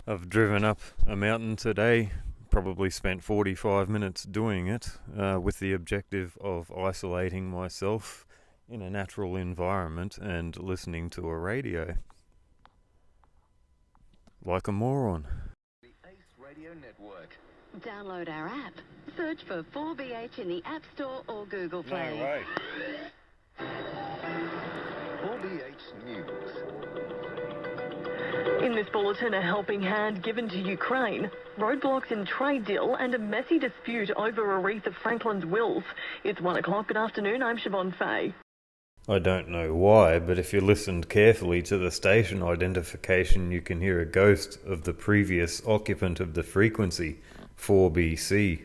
I've driven up a mountain today, probably spent 45 minutes doing it, with the objective of isolating myself in a natural environment and listening to a radio. Like a moron. The Ace Radio Network. Download our app. Search for 4BH in the App Store or Google Play. No way. 4BH News. In this bulletin, a helping hand given to Ukraine, roadblocks in trade deal and a messy dispute over Aretha Franklin's wills. It's 1 o'clock. Good afternoon, I'm Siobhan Fay. I don't know why, but if you listened carefully to the station identification, you can hear a ghost of the previous occupant of the frequency, 4BC.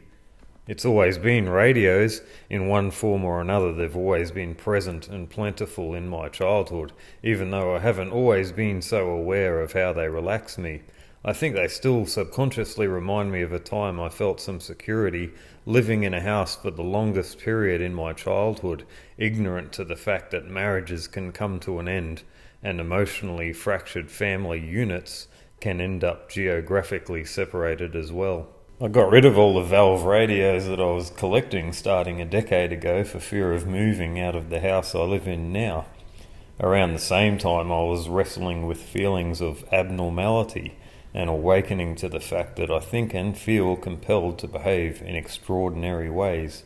It's always been radios. In one form or another, they've always been present and plentiful in my childhood, even though I haven't always been so aware of how they relax me. I think they still subconsciously remind me of a time I felt some security, living in a house for the longest period in my childhood, ignorant to the fact that marriages can come to an end, and emotionally fractured family units can end up geographically separated as well. I got rid of all the valve radios that I was collecting starting a decade ago for fear of moving out of the house I live in now. Around the same time, I was wrestling with feelings of abnormality and awakening to the fact that I think and feel compelled to behave in extraordinary ways.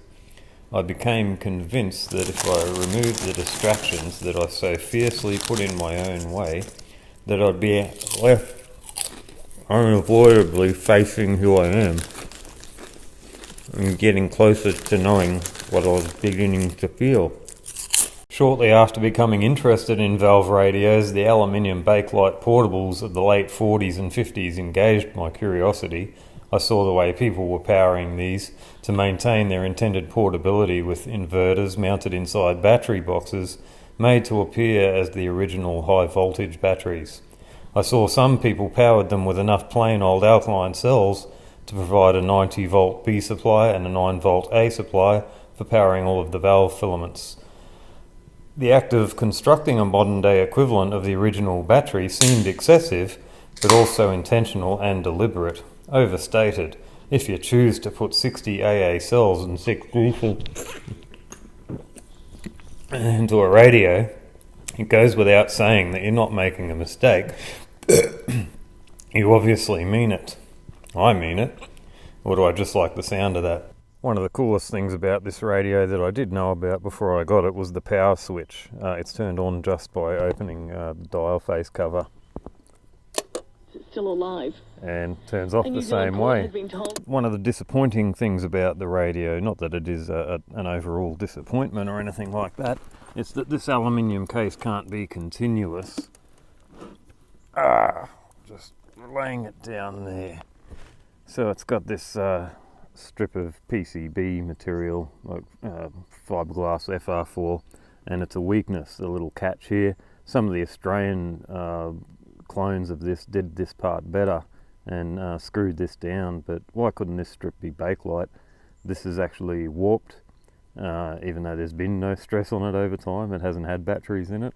I became convinced that if I removed the distractions that I so fiercely put in my own way, that I'd be left unavoidably facing who I am and getting closer to knowing what I was beginning to feel. Shortly after becoming interested in valve radios, the aluminium bakelite portables of the late 40s and 50s engaged my curiosity. I saw the way people were powering these to maintain their intended portability with inverters mounted inside battery boxes made to appear as the original high voltage batteries. I saw some people powered them with enough plain old alkaline cells to provide a 90 volt B supply and a 9 volt A supply for powering all of the valve filaments. The act of constructing a modern day equivalent of the original battery seemed excessive, but also intentional and deliberate, overstated. If you choose to put 60 AA cells and 6 into a radio, it goes without saying that you're not making a mistake. You obviously mean it. I mean it. Or do I just like the sound of that? One of the coolest things about this radio that I did know about before I got it was the power switch. It's turned on just by opening the dial face cover. It's still alive. And turns off the same way. One of the disappointing things about the radio, not that it is an overall disappointment or anything like that, it's that this aluminium case can't be continuous. Just laying it down there. So it's got this strip of PCB material, like fiberglass FR4, and it's a weakness, a little catch here. Some of the Australian clones of this did this part better and screwed this down, but why couldn't this strip be bakelite? This is actually warped, even though there's been no stress on it over time. It hasn't had batteries in it.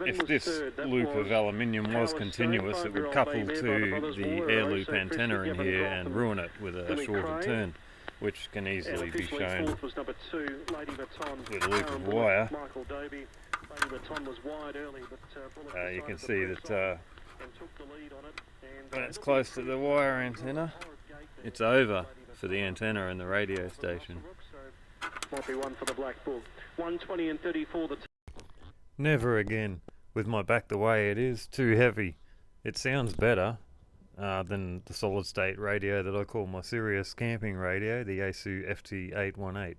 If this loop of aluminium was continuous, it would couple to the air loop antenna in here and ruin it with a shorter turn, which can easily be shown with a loop of wire. You can see that when it's close to the wire antenna, it's over for the antenna and the radio station. Might be one for the Black Book. 120 and 34 the Never again. With my back the way it is, too heavy. It sounds better than the solid state radio that I call my serious camping radio, the Yaesu FT818.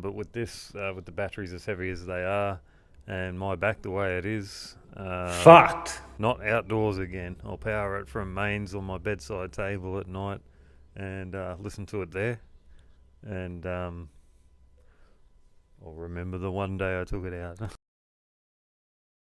But with this, with the batteries as heavy as they are, and my back the way it is, fucked! Not outdoors again. I'll power it from mains on my bedside table at night and listen to it there. And I'll remember the one day I took it out.